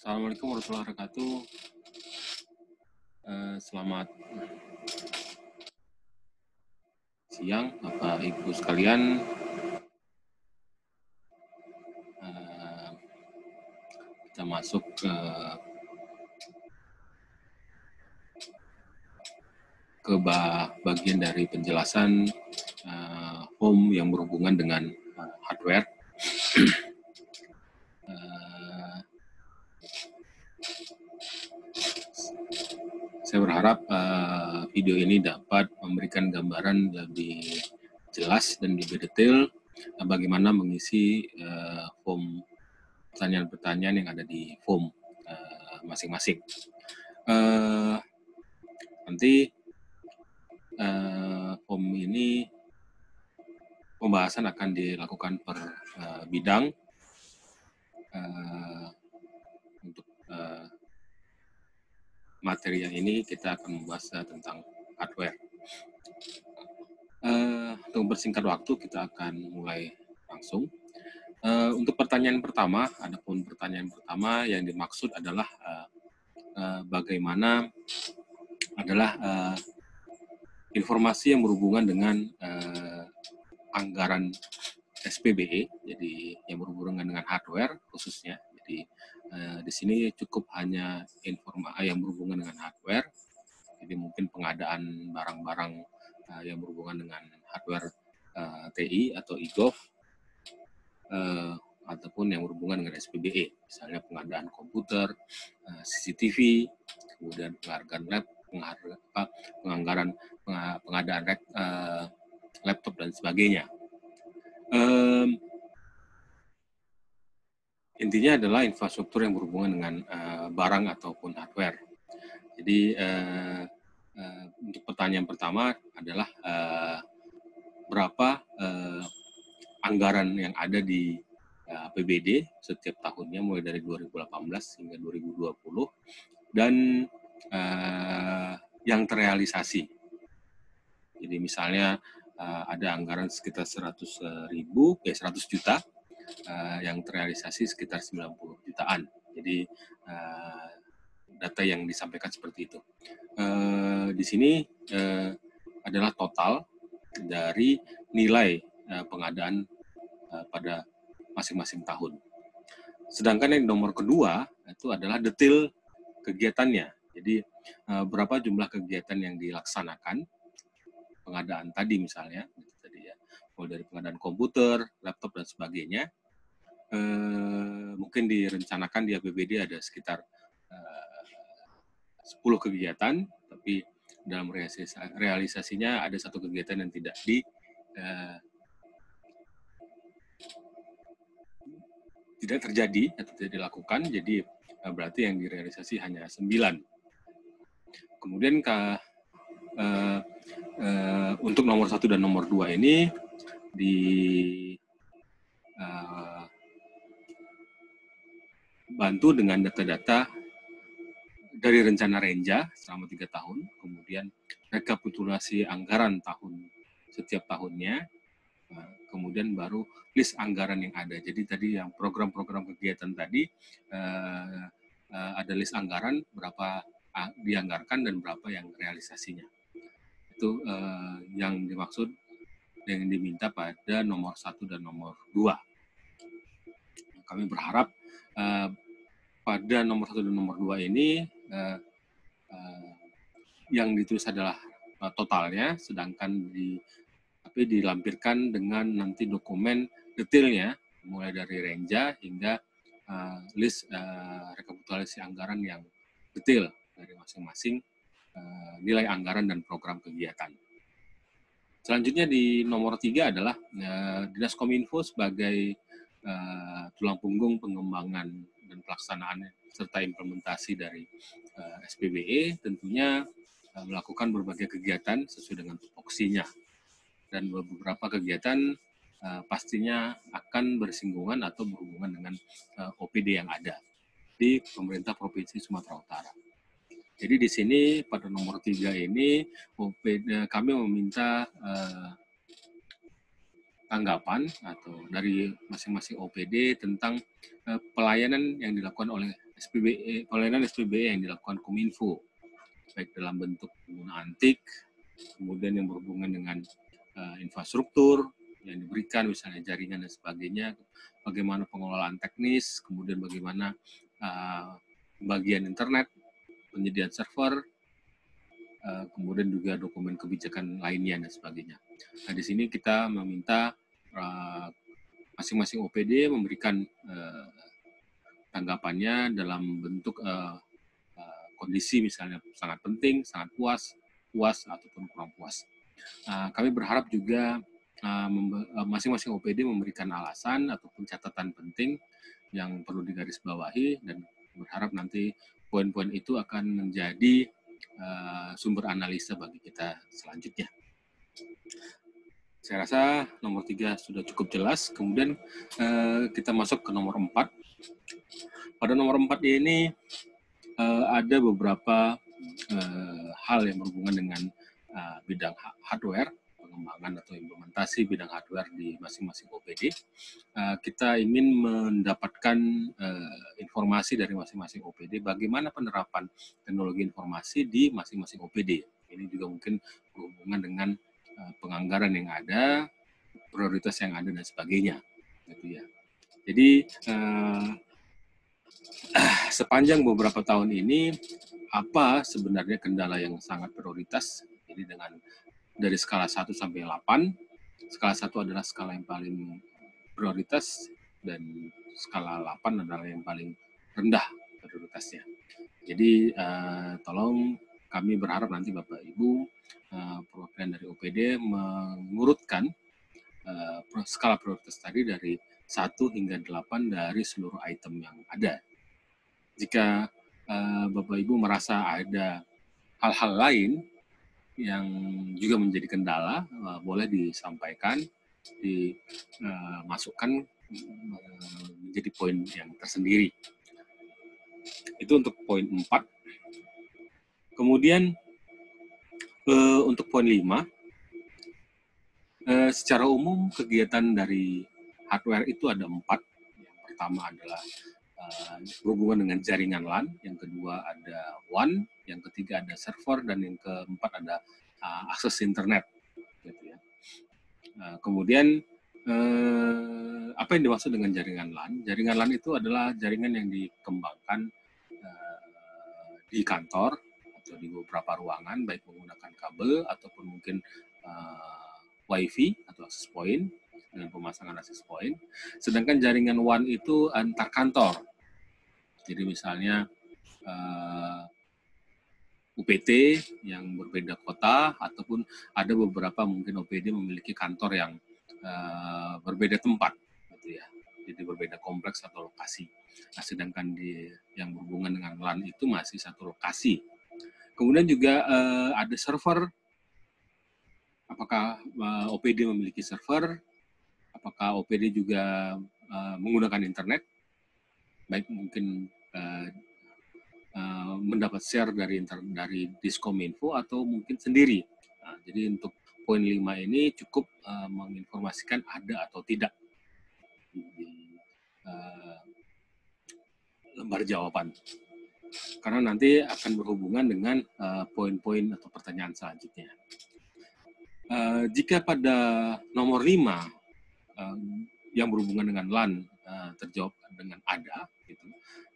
Assalamualaikum warahmatullahi wabarakatuh. Selamat siang, Bapak Ibu sekalian. Kita masuk ke bagian dari penjelasan home yang berhubungan dengan hardware. Saya berharap video ini dapat memberikan gambaran lebih jelas dan lebih detail bagaimana mengisi form pertanyaan-pertanyaan yang ada di form masing-masing. Nanti form ini pembahasan akan dilakukan per bidang. Untuk materi yang ini kita akan membahas tentang hardware. Untuk bersingkat waktu kita akan mulai langsung. Untuk pertanyaan pertama, adapun pertanyaan pertama yang dimaksud adalah bagaimana adalah informasi yang berhubungan dengan anggaran SPBE, jadi yang berhubungan dengan hardware khususnya. Jadi di sini cukup hanya informasi yang berhubungan dengan hardware. Jadi mungkin pengadaan barang-barang yang berhubungan dengan hardware TI atau e-gov, ataupun yang berhubungan dengan SPBE, misalnya pengadaan komputer, CCTV, kemudian pengadaan laptop dan sebagainya. Intinya adalah infrastruktur yang berhubungan dengan barang ataupun hardware. Jadi untuk pertanyaan pertama adalah berapa anggaran yang ada di APBD setiap tahunnya mulai dari 2018 hingga 2020 dan yang terrealisasi. Jadi misalnya ada anggaran sekitar 100 juta, yang terrealisasi sekitar 90 jutaan. Jadi data yang disampaikan seperti itu. Di sini adalah total dari nilai pengadaan pada masing-masing tahun. Sedangkan yang nomor kedua itu adalah detail kegiatannya. Jadi berapa jumlah kegiatan yang dilaksanakan pengadaan tadi misalnya, mulai dari pengadaan komputer, laptop dan sebagainya. Mungkin direncanakan di APBD ada sekitar 10 kegiatan, tapi dalam realisasinya ada satu kegiatan yang tidak terjadi atau tidak dilakukan, jadi berarti yang direalisasi hanya 9. Kemudian untuk nomor 1 dan nomor 2 ini dibantu dengan data-data dari rencana Renja selama 3 tahun, kemudian rekapitulasi anggaran setiap tahunnya, kemudian baru list anggaran yang ada. Jadi tadi yang program-program kegiatan tadi ada list anggaran, berapa dianggarkan dan berapa yang realisasinya. Itu yang dimaksud, yang diminta pada nomor 1 dan nomor 2. Kami berharap pada nomor 1 dan nomor 2 ini yang ditulis adalah totalnya, sedangkan dilampirkan dengan nanti dokumen detailnya, mulai dari Renja hingga list rekapitulasi anggaran yang detail dari masing-masing nilai anggaran dan program kegiatan. Selanjutnya di nomor 3 adalah Dinas Kominfo sebagai tulang punggung pengembangan dan pelaksanaan serta implementasi dari SPBE tentunya melakukan berbagai kegiatan sesuai dengan tupoksinya. Dan beberapa kegiatan pastinya akan bersinggungan atau berhubungan dengan OPD yang ada di pemerintah Provinsi Sumatera Utara. Jadi di sini pada nomor 3 ini kami meminta tanggapan atau dari masing-masing OPD tentang pelayanan yang dilakukan oleh pelayanan SPBE yang dilakukan Kominfo, baik dalam bentuk penggunaan TIK, kemudian yang berhubungan dengan infrastruktur yang diberikan, misalnya jaringan dan sebagainya, bagaimana pengelolaan teknis, kemudian bagaimana bagian internet, penyediaan server, kemudian juga dokumen kebijakan lainnya dan sebagainya. Nah, di sini kita meminta masing-masing OPD memberikan tanggapannya dalam bentuk kondisi misalnya sangat penting, sangat puas, ataupun kurang puas. Kami berharap juga masing-masing OPD memberikan alasan ataupun catatan penting yang perlu digarisbawahi, dan berharap nanti poin-poin itu akan menjadi sumber analisa bagi kita selanjutnya. Saya rasa nomor 3 sudah cukup jelas. Kemudian kita masuk ke nomor 4. Pada nomor 4 ini ada beberapa hal yang berhubungan dengan bidang hardware, pengembangan atau implementasi bidang hardware di masing-masing OPD. Kita ingin mendapatkan informasi dari masing-masing OPD bagaimana penerapan teknologi informasi di masing-masing OPD. Ini juga mungkin berhubungan dengan penganggaran yang ada, prioritas yang ada dan sebagainya, gitu ya. Jadi sepanjang beberapa tahun ini, apa sebenarnya kendala yang sangat prioritas? Jadi dari skala 1 sampai 8, skala 1 adalah skala yang paling prioritas, dan skala 8 adalah yang paling rendah prioritasnya. Jadi tolong kami berharap nanti Bapak Ibu perwakilan dari OPD mengurutkan skala prioritas tadi dari 1 hingga 8 dari seluruh item yang ada. Jika Bapak Ibu merasa ada hal-hal lain yang juga menjadi kendala, boleh disampaikan, dimasukkan menjadi poin yang tersendiri. Itu untuk poin 4. Kemudian untuk poin 5, secara umum kegiatan dari hardware itu ada 4. Yang pertama adalah berhubungan dengan jaringan LAN, yang kedua ada WAN, yang ketiga ada server, dan yang keempat ada akses internet. Gitu ya. Kemudian apa yang dimaksud dengan jaringan LAN? Jaringan LAN itu adalah jaringan yang dikembangkan di kantor atau di beberapa ruangan, baik menggunakan kabel ataupun mungkin WiFi atau access point dengan pemasangan access point. Sedangkan jaringan WAN itu antar kantor. Jadi misalnya UPT yang berbeda kota, ataupun ada beberapa mungkin OPD memiliki kantor yang berbeda tempat, gitu ya. Jadi berbeda kompleks atau lokasi. Nah, sedangkan yang berhubungan dengan LAN itu masih satu lokasi. Kemudian juga ada server. Apakah OPD memiliki server? Apakah OPD juga menggunakan internet? Baik mungkin mendapat share dari Diskominfo atau mungkin sendiri. Nah, jadi untuk poin 5 ini cukup menginformasikan ada atau tidak di lembar jawaban. Karena nanti akan berhubungan dengan poin-poin atau pertanyaan selanjutnya. Jika pada nomor 5 yang berhubungan dengan LAN terjawab dengan ada, gitu.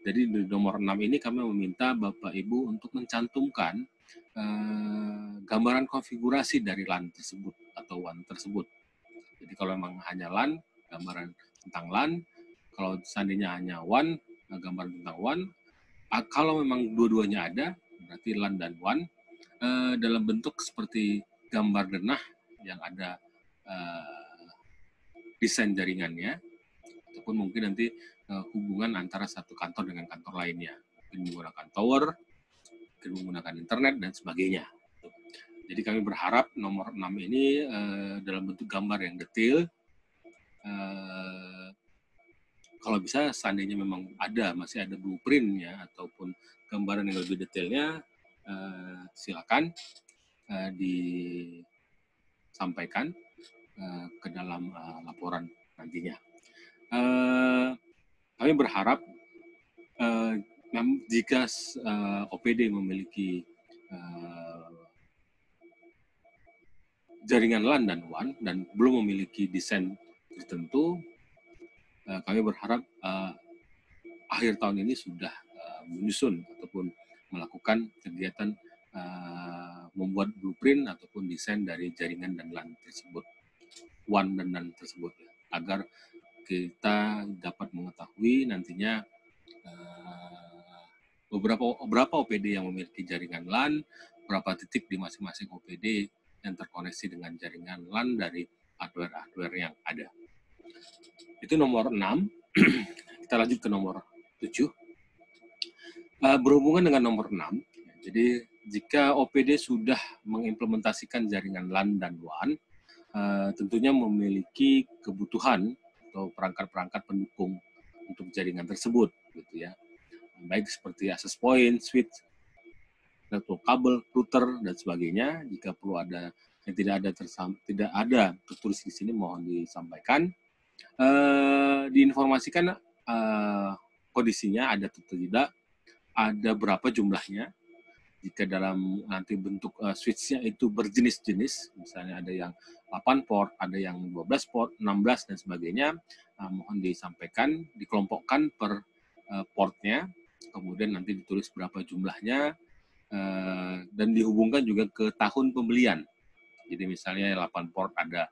Jadi di nomor 6 ini kami meminta Bapak Ibu untuk mencantumkan gambaran konfigurasi dari LAN tersebut atau WAN tersebut. Jadi kalau memang hanya LAN, gambaran tentang LAN. Kalau seandainya hanya WAN, gambaran tentang WAN. Kalau memang dua-duanya ada, berarti LAN dan WAN, dalam bentuk seperti gambar denah yang ada desain jaringannya, ataupun mungkin nanti hubungan antara satu kantor dengan kantor lainnya. Mungkin menggunakan tower, mungkin menggunakan internet, dan sebagainya. Jadi kami berharap nomor 6 ini dalam bentuk gambar yang detail. Kalau bisa seandainya memang masih ada blueprint-nya ataupun gambaran yang lebih detailnya, silakan disampaikan ke dalam laporan nantinya. Kami berharap jika OPD memiliki jaringan LAN dan WAN dan belum memiliki desain tertentu, kami berharap akhir tahun ini sudah menyusun ataupun melakukan kegiatan membuat blueprint ataupun desain dari jaringan dan LAN tersebut, WAN dan LAN tersebut, ya, agar kita dapat mengetahui nantinya beberapa OPD yang memiliki jaringan LAN, berapa titik di masing-masing OPD yang terkoneksi dengan jaringan LAN dari hardware-hardware yang ada. Itu nomor 6. Kita lanjut ke nomor 7. Berhubungan dengan nomor 6, jadi jika OPD sudah mengimplementasikan jaringan LAN dan WAN, tentunya memiliki kebutuhan atau perangkat-perangkat pendukung untuk jaringan tersebut, gitu ya. Baik seperti access point, switch, network kabel, router dan sebagainya. Jika perlu ada yang tidak ada tertulis di sini, mohon disampaikan. Diinformasikan kondisinya ada atau tidak, ada berapa jumlahnya. Jika dalam nanti bentuk switch-nya itu berjenis-jenis, misalnya ada yang 8 port, ada yang 12 port, 16 dan sebagainya, mohon disampaikan, dikelompokkan per portnya, kemudian nanti ditulis berapa jumlahnya, dan dihubungkan juga ke tahun pembelian. Jadi misalnya 8 port ada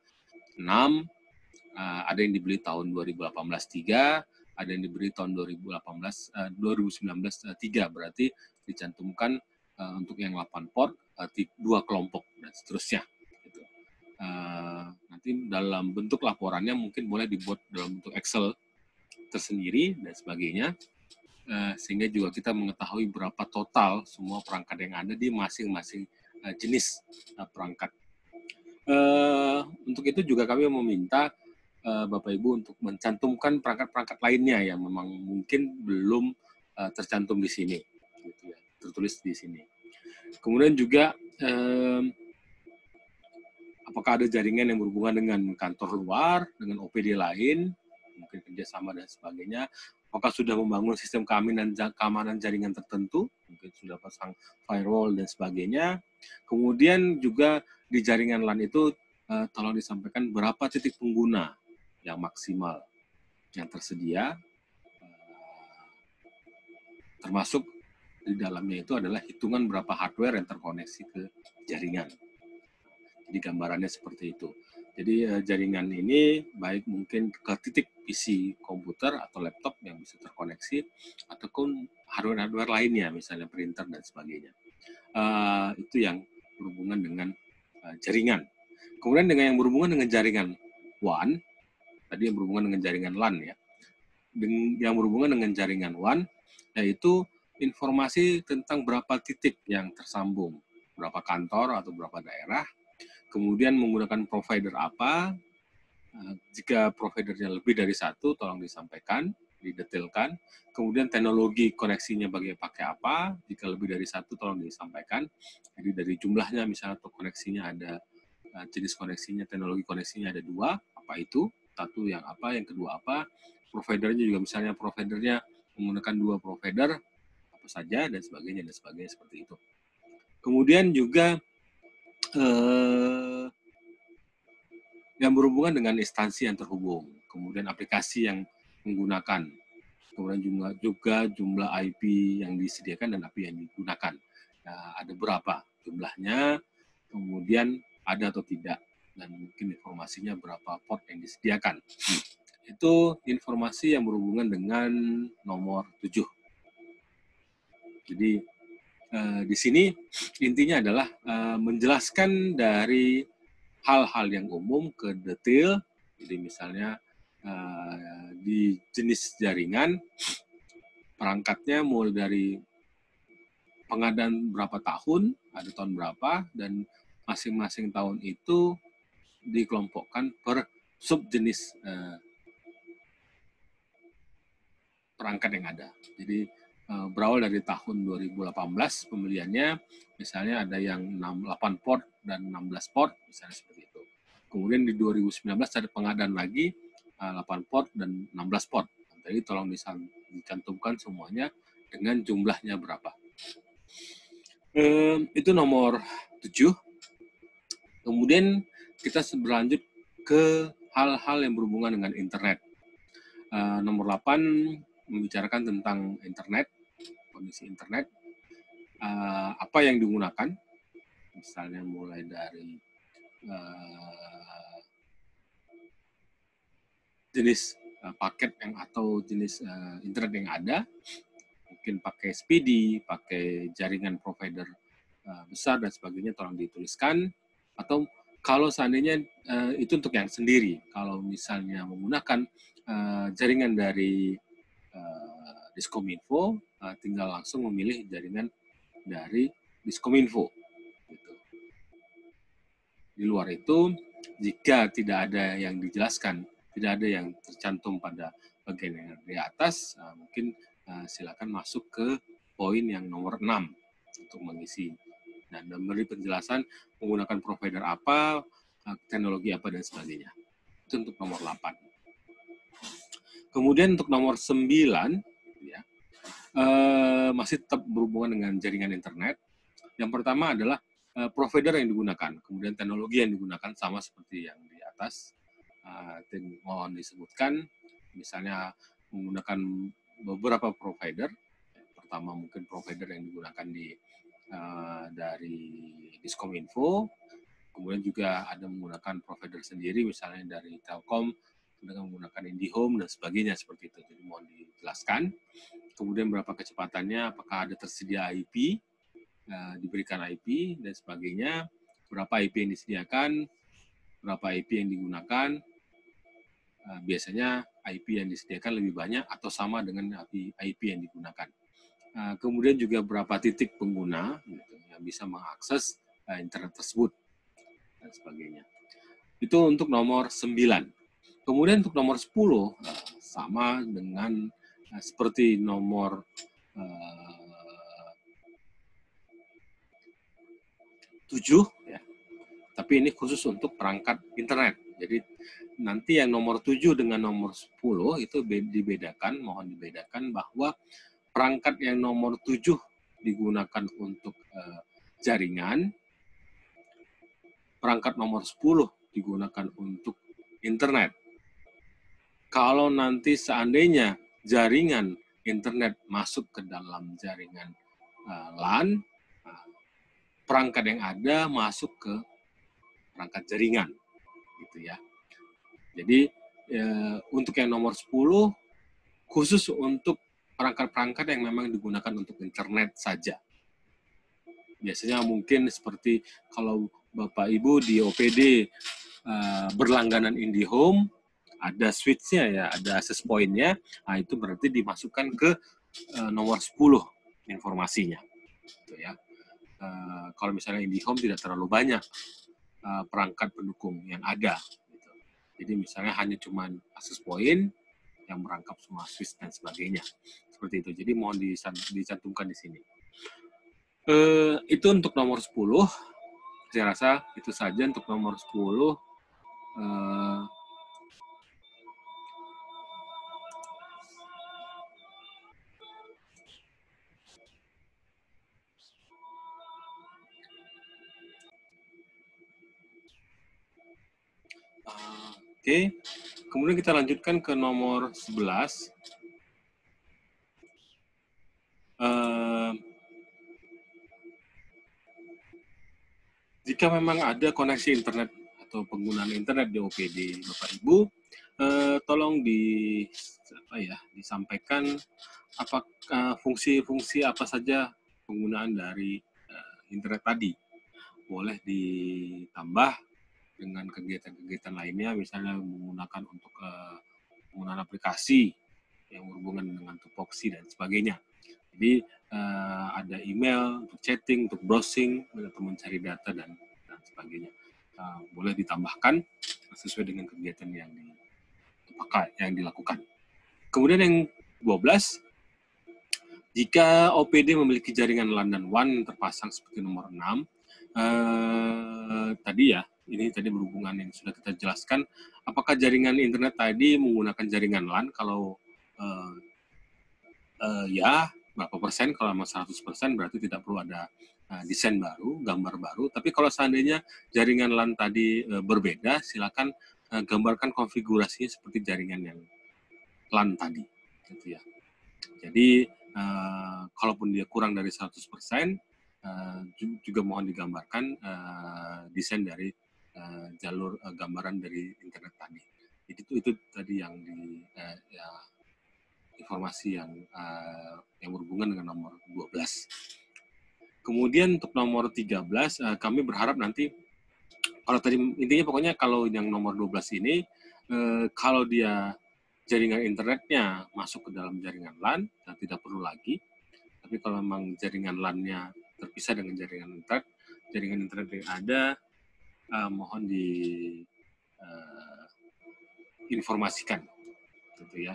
6, ada yang dibeli tahun 2018 3, ada yang dibeli tahun 2019 3, berarti dicantumkan untuk yang 8 port 2 kelompok dan seterusnya. Gitu. Nanti dalam bentuk laporannya mungkin boleh dibuat dalam bentuk Excel tersendiri dan sebagainya, sehingga juga kita mengetahui berapa total semua perangkat yang ada di masing-masing jenis perangkat. Untuk itu juga kami meminta Bapak Ibu untuk mencantumkan perangkat-perangkat lainnya yang memang mungkin belum tercantum di sini, gitu ya, tertulis di sini. Kemudian juga apakah ada jaringan yang berhubungan dengan kantor luar, dengan OPD lain, mungkin kerjasama dan sebagainya. Apakah sudah membangun sistem keamanan jaringan tertentu, mungkin sudah pasang firewall dan sebagainya. Kemudian juga di jaringan LAN itu tolong disampaikan berapa titik pengguna yang maksimal yang tersedia, termasuk di dalamnya itu adalah hitungan berapa hardware yang terkoneksi ke jaringan. Jadi gambarannya seperti itu. Jadi jaringan ini baik mungkin ke titik PC komputer atau laptop yang bisa terkoneksi, ataupun hardware-hardware lainnya, misalnya printer dan sebagainya. Itu yang berhubungan dengan jaringan. Kemudian dengan yang berhubungan dengan jaringan WAN, tadi yang berhubungan dengan jaringan LAN ya. Yang berhubungan dengan jaringan WAN, yaitu informasi tentang berapa titik yang tersambung, berapa kantor atau berapa daerah, kemudian menggunakan provider apa. Jika providernya lebih dari satu, tolong disampaikan, didetailkan. Kemudian teknologi koneksinya pakai apa, jika lebih dari satu, tolong disampaikan. Jadi dari jumlahnya, misalnya untuk koneksinya ada, jenis koneksinya, teknologi koneksinya ada 2, apa itu, satu yang apa, yang kedua apa, providernya juga misalnya providernya menggunakan 2 provider, apa saja, dan sebagainya seperti itu. Kemudian juga yang berhubungan dengan instansi yang terhubung, kemudian aplikasi yang menggunakan, kemudian juga jumlah IP yang disediakan dan IP yang digunakan. Nah, ada berapa jumlahnya, kemudian ada atau tidak, dan mungkin informasinya berapa port yang disediakan. Itu informasi yang berhubungan dengan nomor 7. Jadi di sini intinya adalah menjelaskan dari hal-hal yang umum ke detail. Jadi misalnya di jenis jaringan, perangkatnya mulai dari pengadaan berapa tahun, ada tahun berapa, dan masing-masing tahun itu dikelompokkan per subjenis perangkat yang ada. Jadi berawal dari tahun 2018 pembeliannya, misalnya ada yang 8 port dan 16 port, misalnya seperti itu. Kemudian di 2019 ada pengadaan lagi 8 port dan 16 port. Jadi tolong dicantumkan semuanya dengan jumlahnya berapa. Itu nomor 7. Kemudian kita berlanjut ke hal-hal yang berhubungan dengan internet. Nomor 8 membicarakan tentang internet, kondisi internet, apa yang digunakan, misalnya mulai dari jenis paket atau jenis internet yang ada, mungkin pakai speedy, pakai jaringan provider besar dan sebagainya, tolong dituliskan. Atau kalau seandainya itu untuk yang sendiri, kalau misalnya menggunakan jaringan dari Diskominfo, tinggal langsung memilih jaringan dari Diskominfo. Gitu. Di luar itu, jika tidak ada yang dijelaskan, tidak ada yang tercantum pada bagian yang di atas, mungkin silakan masuk ke poin yang nomor 6 untuk mengisi dan memberi penjelasan menggunakan provider apa, teknologi apa, dan sebagainya. Itu untuk nomor 8. Kemudian untuk nomor 9, ya, masih tetap berhubungan dengan jaringan internet. Yang pertama adalah provider yang digunakan, kemudian teknologi yang digunakan sama seperti yang di atas. Mohon disebutkan, misalnya menggunakan beberapa provider. Pertama mungkin provider yang digunakan dari Diskominfo, kemudian juga ada menggunakan provider sendiri, misalnya dari Telkom, dengan menggunakan IndiHome dan sebagainya seperti itu. Jadi mohon dijelaskan. Kemudian berapa kecepatannya, apakah ada tersedia IP, diberikan IP dan sebagainya, berapa IP yang disediakan, berapa IP yang digunakan. Biasanya IP yang disediakan lebih banyak atau sama dengan IP yang digunakan. Kemudian juga berapa titik pengguna gitu, yang bisa mengakses internet tersebut dan sebagainya. Itu untuk nomor 9. Kemudian untuk nomor 10 sama dengan seperti nomor 7 ya. Tapi ini khusus untuk perangkat internet. Jadi nanti yang nomor 7 dengan nomor 10 itu dibedakan, mohon dibedakan bahwa perangkat yang nomor 7 digunakan untuk jaringan, perangkat nomor 10 digunakan untuk internet. Kalau nanti seandainya jaringan internet masuk ke dalam jaringan LAN, perangkat yang ada masuk ke perangkat jaringan, gitu ya. Jadi untuk yang nomor 10 khusus untuk perangkat-perangkat yang memang digunakan untuk internet saja. Biasanya mungkin seperti kalau Bapak Ibu di OPD berlangganan IndiHome, ada switch-nya ya, ada access point-nya, nah itu berarti dimasukkan ke nomor 10 informasinya. Gitu ya. Kalau misalnya IndiHome tidak terlalu banyak perangkat pendukung yang ada. Gitu. Jadi misalnya hanya cuma access point yang merangkap semua switch dan sebagainya. Seperti itu. Jadi mohon dicantumkan di sini. Itu untuk nomor 10. Saya rasa itu saja untuk nomor 10. Oke. Kemudian kita lanjutkan ke nomor 11. Jika memang ada koneksi internet atau penggunaan internet di OPD Bapak Ibu, tolong disampaikan apakah fungsi-fungsi apa saja penggunaan dari internet tadi. Boleh ditambah dengan kegiatan-kegiatan lainnya, misalnya menggunakan untuk penggunaan aplikasi yang berhubungan dengan tupoksi dan sebagainya. Jadi ada email untuk chatting, untuk browsing, atau mencari data dan sebagainya. Boleh ditambahkan sesuai dengan kegiatan yang dilakukan. Kemudian yang 12, jika OPD memiliki jaringan LAN dan WAN terpasang seperti nomor 6, tadi berhubungan yang sudah kita jelaskan, apakah jaringan internet tadi menggunakan jaringan LAN? Kalau ya, berapa persen. Kalau memang 100% berarti tidak perlu ada desain baru, gambar baru. Tapi kalau seandainya jaringan LAN tadi berbeda, silakan gambarkan konfigurasinya seperti jaringan yang LAN tadi, gitu ya. Jadi kalaupun dia kurang dari 100%, juga mohon digambarkan desain dari jalur gambaran dari internet tadi. Jadi itu tadi yang ya, informasi yang berhubungan dengan nomor 12. Kemudian untuk nomor 13, kami berharap nanti, kalau tadi intinya pokoknya kalau yang nomor 12 ini, kalau dia jaringan internetnya masuk ke dalam jaringan LAN, tidak perlu lagi. Tapi kalau memang jaringan LAN-nya terpisah dengan jaringan internet yang ada, mohon diinformasikan, gitu ya.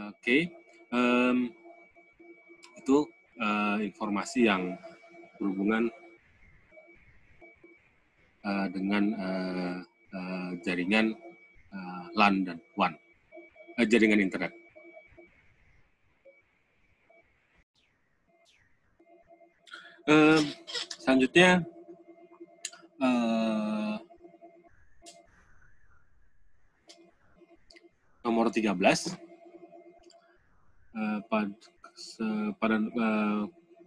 Oke. Itu informasi yang berhubungan dengan jaringan LAN dan WAN, jaringan internet. Selanjutnya, nomor 13,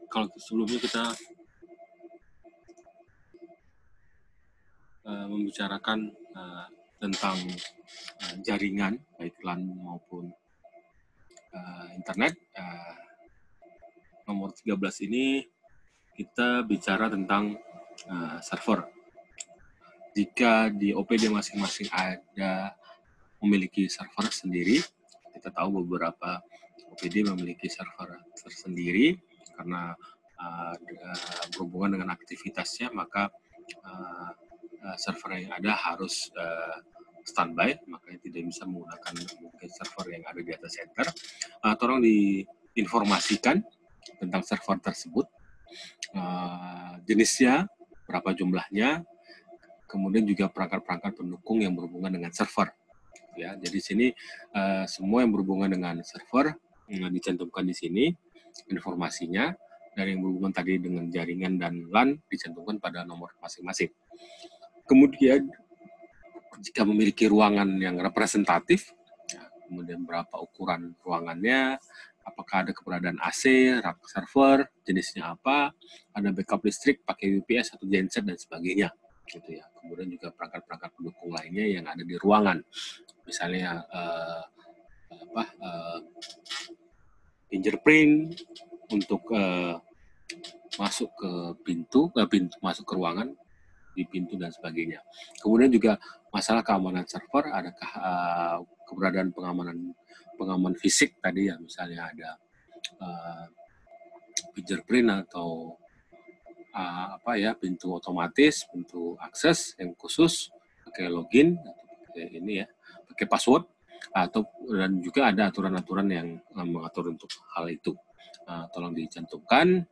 kalau sebelumnya kita membicarakan tentang jaringan, baik LAN maupun internet, nomor 13 ini kita bicara tentang server. Jika di OPD masing-masing ada memiliki server sendiri, kita tahu beberapa OPD memiliki server tersendiri karena berhubungan dengan aktivitasnya, maka server yang ada harus standby, makanya tidak bisa menggunakan mungkin server yang ada di data center. Tolong diinformasikan tentang server tersebut, jenisnya, berapa jumlahnya, kemudian juga perangkat-perangkat pendukung yang berhubungan dengan server. Ya, jadi sini semua yang berhubungan dengan server dicantumkan di sini informasinya, dan yang berhubungan tadi dengan jaringan dan LAN dicantumkan pada nomor masing-masing. Kemudian jika memiliki ruangan yang representatif, kemudian berapa ukuran ruangannya, apakah ada keberadaan AC, rak server, jenisnya apa, ada backup listrik, pakai UPS atau genset dan sebagainya, gitu ya. Kemudian juga perangkat-perangkat pendukung lainnya yang ada di ruangan, misalnya fingerprint untuk masuk ke pintu masuk ke ruangan, di pintu dan sebagainya. Kemudian juga masalah keamanan server, adakah keberadaan pengaman fisik tadi ya, misalnya ada fingerprint atau pintu otomatis, pintu akses yang khusus pakai login atau pakai ini ya, pakai password, dan juga ada aturan-aturan yang mengatur untuk hal itu. Tolong dicantumkan.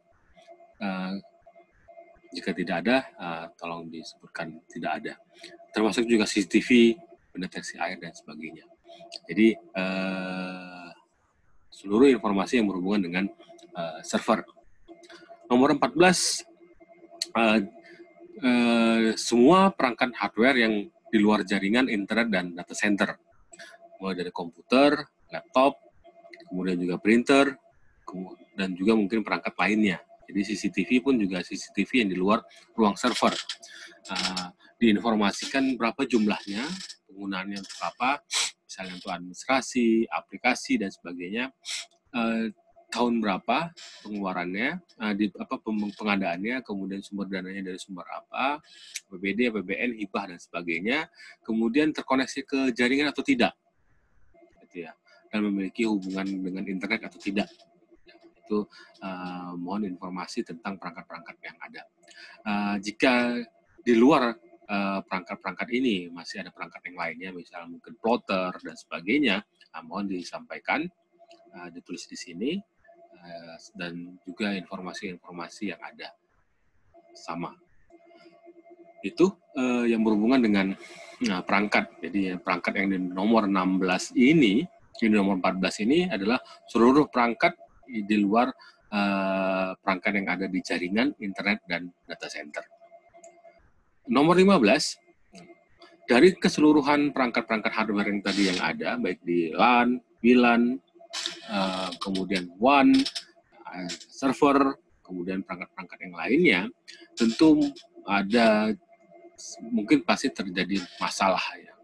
Jika tidak ada, tolong disebutkan tidak ada. Termasuk juga CCTV, pendeteksi air dan sebagainya. Jadi seluruh informasi yang berhubungan dengan server. Nomor 14, semua perangkat hardware yang di luar jaringan internet dan data center, mulai dari komputer, laptop, kemudian juga printer, dan juga mungkin perangkat lainnya. Jadi CCTV pun juga CCTV yang di luar ruang server. Diinformasikan berapa jumlahnya, penggunaannya untuk apa, misalnya untuk administrasi, aplikasi, dan sebagainya, tahun berapa pengeluarannya, pengadaannya, kemudian sumber dananya dari sumber apa, APBD, APBN, hibah, dan sebagainya, kemudian terkoneksi ke jaringan atau tidak, gitu ya, dan memiliki hubungan dengan internet atau tidak. Itu mohon informasi tentang perangkat-perangkat yang ada. Jika di luar perangkat-perangkat ini masih ada perangkat yang lainnya, misalnya mungkin plotter dan sebagainya, mohon disampaikan, ditulis di sini, dan juga informasi-informasi yang ada sama. Itu yang berhubungan dengan perangkat. Jadi perangkat yang di nomor 16 ini Di nomor 14 ini adalah seluruh perangkat di luar perangkat yang ada di jaringan, internet, dan data center. Nomor 15, dari keseluruhan perangkat-perangkat hardware yang tadi yang ada, baik di LAN, WLAN, kemudian WAN, server, kemudian perangkat-perangkat yang lainnya, tentu ada mungkin pasti terjadi masalah ya,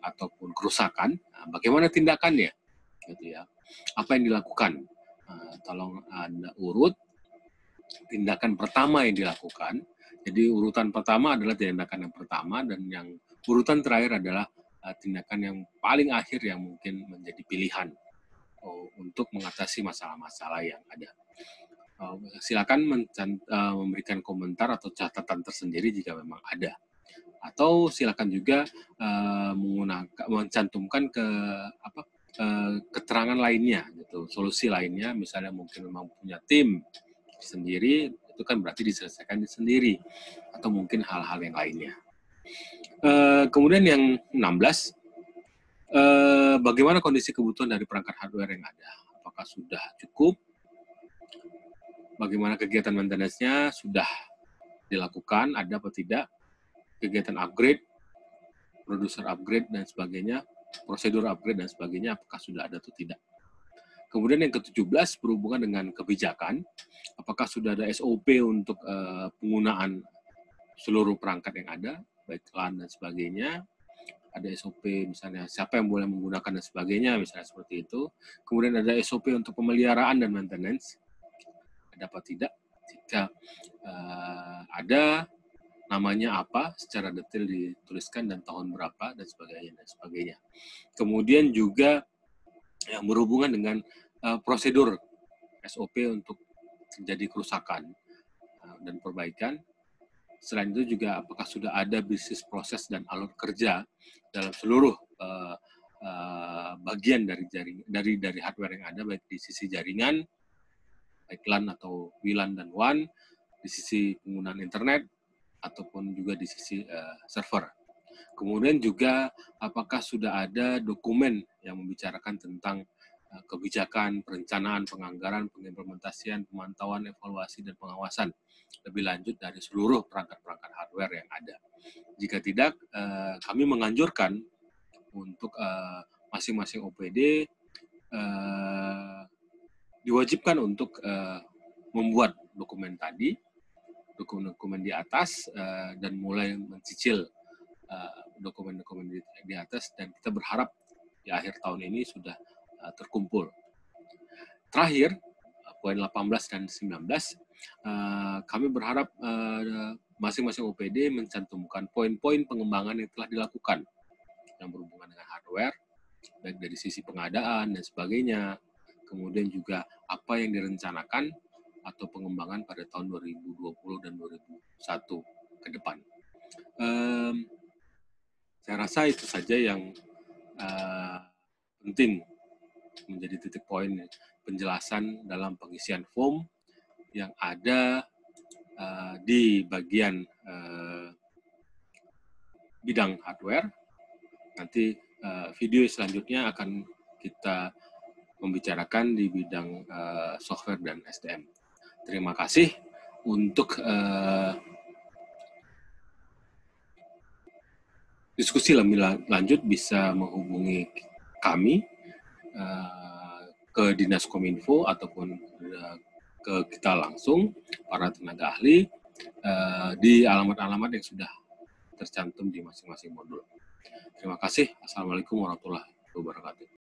ataupun kerusakan. Nah, bagaimana tindakannya? Gitu ya. Apa yang dilakukan? Tolong Anda urut tindakan pertama yang dilakukan. Jadi urutan pertama adalah tindakan yang pertama, dan yang urutan terakhir adalah tindakan yang paling akhir yang mungkin menjadi pilihan untuk mengatasi masalah-masalah yang ada. Silakan memberikan komentar atau catatan tersendiri jika memang ada. Atau silakan juga mencantumkan keterangan lainnya, gitu, solusi lainnya, misalnya mungkin memang punya tim sendiri, itu kan berarti diselesaikan sendiri, atau mungkin hal-hal yang lainnya. Kemudian yang 16, bagaimana kondisi kebutuhan dari perangkat hardware yang ada? Apakah sudah cukup? Bagaimana kegiatan maintenance-nya sudah dilakukan, ada atau tidak? Kegiatan upgrade, producer upgrade dan sebagainya, prosedur upgrade dan sebagainya, apakah sudah ada atau tidak? Kemudian yang ke-17 berhubungan dengan kebijakan, apakah sudah ada SOP untuk penggunaan seluruh perangkat yang ada, baik LAN dan sebagainya, ada SOP misalnya siapa yang boleh menggunakan dan sebagainya, misalnya seperti itu. Kemudian ada SOP untuk pemeliharaan dan maintenance, ada apa tidak? Jika ada, namanya apa, secara detail dituliskan dan tahun berapa dan sebagainya dan sebagainya. Kemudian juga yang berhubungan dengan prosedur SOP untuk terjadi kerusakan dan perbaikan. Selain itu juga apakah sudah ada bisnis proses dan alur kerja dalam seluruh bagian dari hardware yang ada, baik di sisi jaringan, baik LAN atau WLAN dan WAN, di sisi penggunaan internet, ataupun juga di sisi server. Kemudian juga apakah sudah ada dokumen yang membicarakan tentang kebijakan, perencanaan, penganggaran, pengimplementasian, pemantauan, evaluasi, dan pengawasan lebih lanjut dari seluruh perangkat-perangkat hardware yang ada. Jika tidak, kami menganjurkan untuk masing-masing OPD diwajibkan untuk membuat dokumen tadi, dokumen-dokumen di atas, dan mulai mencicil dokumen-dokumen di atas, dan kita berharap di akhir tahun ini sudah terkumpul. Terakhir, poin 18 dan 19, kami berharap masing-masing OPD mencantumkan poin-poin pengembangan yang telah dilakukan yang berhubungan dengan hardware, baik dari sisi pengadaan dan sebagainya, kemudian juga apa yang direncanakan atau pengembangan pada tahun 2020 dan 2021 ke depan. Saya rasa itu saja yang penting menjadi titik poin penjelasan dalam pengisian form yang ada di bagian bidang hardware. Nanti video selanjutnya akan kita membicarakan di bidang software dan SDM. Terima kasih. Untuk diskusi lebih lanjut bisa menghubungi kami ke Dinas Kominfo ataupun ke kita langsung, para tenaga ahli, di alamat-alamat yang sudah tercantum di masing-masing modul. Terima kasih. Assalamualaikum warahmatullahi wabarakatuh.